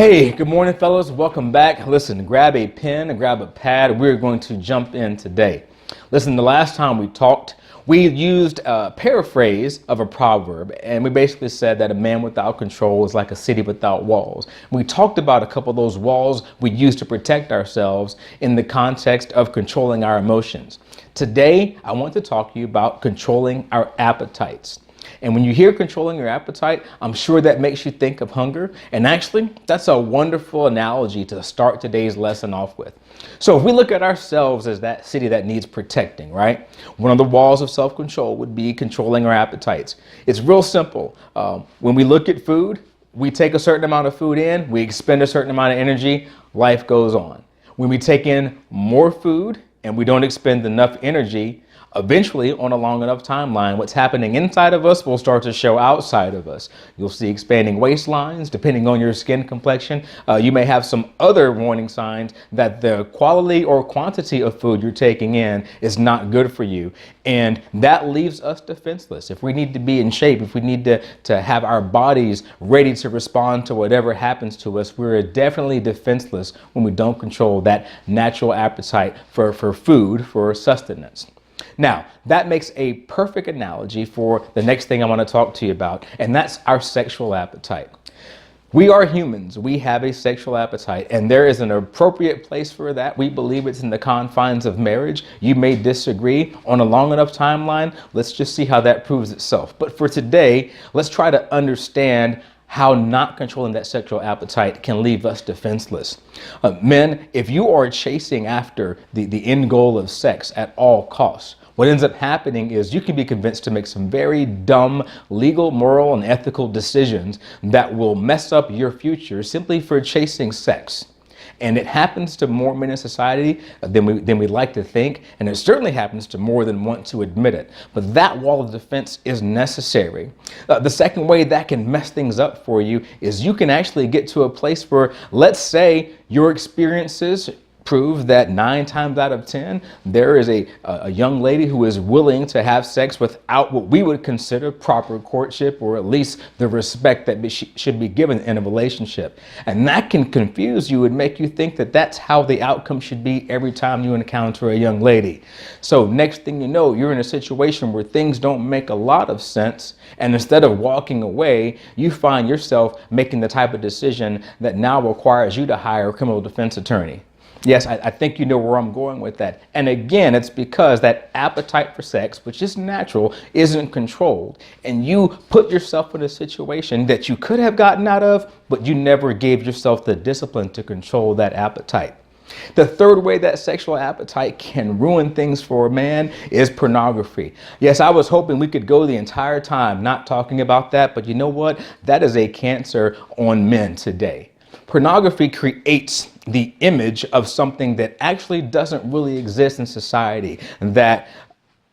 Hey, good morning, fellas. Welcome back. Listen, grab a pen and grab a pad. We're going to jump in today. Listen, the last time we talked, we used a paraphrase of a proverb, and we basically said that a man without control is like a city without walls. We talked about a couple of those walls we use to protect ourselves in the context of controlling our emotions. Today, I want to talk to you about controlling our appetites. And when you hear controlling your appetite, I'm sure that makes you think of hunger. And actually, that's a wonderful analogy to start today's lesson off with. So if we look at ourselves as that city that needs protecting, right? One of the walls of self-control would be controlling our appetites. It's real simple. When we look at food, we take a certain amount of food in, we expend a certain amount of energy, life goes on. When we take in more food and we don't expend enough energy, eventually, on a long enough timeline, what's happening inside of us will start to show outside of us. You'll see expanding waistlines. Depending on your skin complexion, you may have some other warning signs that the quality or quantity of food you're taking in is not good for you. And that leaves us defenseless. If we need to be in shape, if we need to have our bodies ready to respond to whatever happens to us, we're definitely defenseless when we don't control that natural appetite for food, for sustenance. Now, that makes a perfect analogy for the next thing I want to talk to you about, and that's our sexual appetite. We are humans. We have a sexual appetite, and there is an appropriate place for that. We believe it's in the confines of marriage. You may disagree. On a long enough timeline, let's just see how that proves itself. But for today, let's try to understand how not controlling that sexual appetite can leave us defenseless. Men, if you are chasing after the end goal of sex at all costs, what ends up happening is you can be convinced to make some very dumb legal, moral, and ethical decisions that will mess up your future simply for chasing sex. And it happens to more men in society than we like to think, and it certainly happens to more than want to admit it. But that wall of defense is necessary. The second way that can mess things up for you is you can actually get to a place where, let's say, your experiences prove that 9 times out of 10, there is a young lady who is willing to have sex without what we would consider proper courtship, or at least the respect that should be given in a relationship. And that can confuse you and make you think that that's how the outcome should be every time you encounter a young lady. So next thing you know, you're in a situation where things don't make a lot of sense. And instead of walking away, you find yourself making the type of decision that now requires you to hire a criminal defense attorney. Yes, I think you know where I'm going with that. And again, it's because that appetite for sex, which is natural, isn't controlled. And you put yourself in a situation that you could have gotten out of, but you never gave yourself the discipline to control that appetite. The third way that sexual appetite can ruin things for a man is pornography. Yes, I was hoping we could go the entire time not talking about that, but you know what? That is a cancer on men today. Pornography creates the image of something that actually doesn't really exist in society, that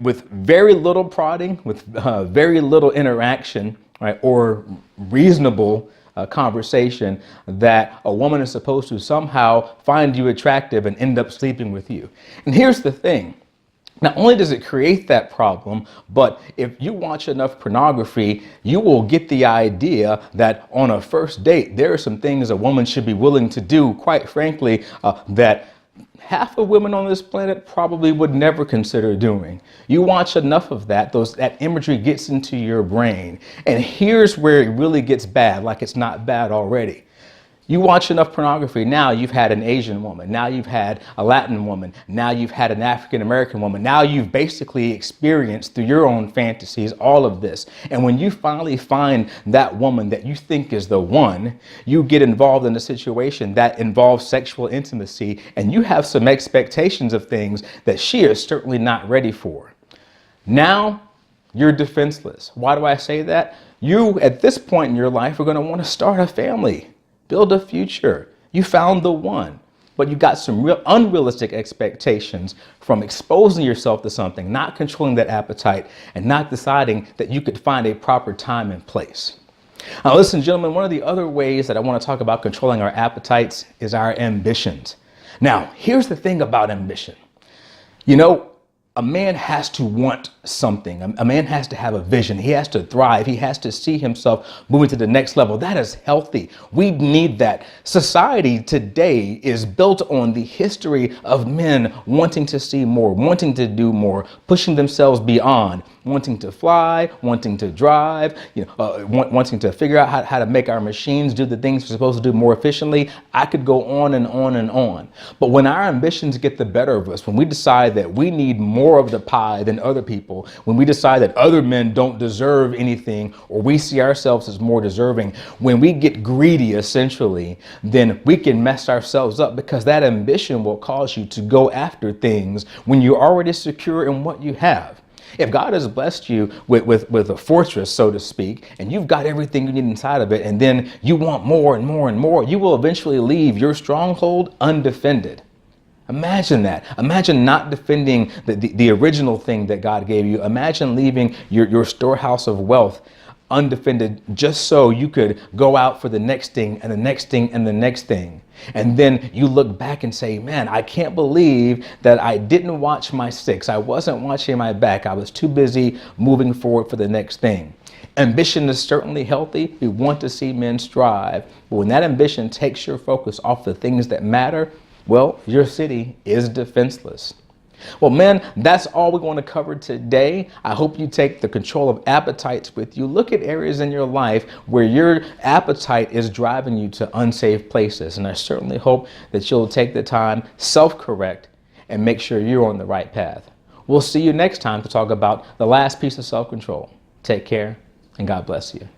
with very little prodding, with very little interaction, right, or reasonable conversation, that a woman is supposed to somehow find you attractive and end up sleeping with you. And here's the thing. Not only does it create that problem, but if you watch enough pornography, you will get the idea that on a first date, there are some things a woman should be willing to do, quite frankly, that half of women on this planet probably would never consider doing. You watch enough of that, that imagery gets into your brain. And here's where it really gets bad, like it's not bad already. You watch enough pornography, now you've had an Asian woman, now you've had a Latin woman, now you've had an African American woman, now you've basically experienced through your own fantasies all of this. And when you finally find that woman that you think is the one, you get involved in a situation that involves sexual intimacy, and you have some expectations of things that she is certainly not ready for. Now you're defenseless. Why do I say that? You, at this point in your life, are going to want to start a family. Build a future. You found the one, but you got some real unrealistic expectations from exposing yourself to something, not controlling that appetite, and not deciding that you could find a proper time and place. Now, listen, gentlemen, one of the other ways that I want to talk about controlling our appetites is our ambitions. Now, here's the thing about ambition. You know, a man has to want something. A man has to have a vision. He has to thrive. He has to see himself moving to the next level. That is healthy. We need that. Society today is built on the history of men wanting to see more, wanting to do more, pushing themselves beyond, wanting to fly, wanting to drive, wanting to figure out how to make our machines do the things we're supposed to do more efficiently. I could go on and on and on. But when our ambitions get the better of us, when we decide that we need more of the pie than other people, when we decide that other men don't deserve anything, or we see ourselves as more deserving, when we get greedy, essentially, then we can mess ourselves up, because that ambition will cause you to go after things when you're already secure in what you have. If God has blessed you with a fortress, so to speak, and you've got everything you need inside of it, and then you want more and more and more, you will eventually leave your stronghold undefended. Imagine that. Imagine not defending the original thing that God gave you. Imagine leaving your storehouse of wealth undefended just so you could go out for the next thing and the next thing and the next thing. And then you look back and say, man, I can't believe that I didn't watch my six. I wasn't watching my back. I was too busy moving forward for the next thing. Ambition is certainly healthy. We want to see men strive. But when that ambition takes your focus off the things that matter, well, your city is defenseless. Well, men, that's all we're going to cover today. I hope you take the control of appetites with you. Look at areas in your life where your appetite is driving you to unsafe places. And I certainly hope that you'll take the time, self-correct, and make sure you're on the right path. We'll see you next time to talk about the last piece of self-control. Take care, and God bless you.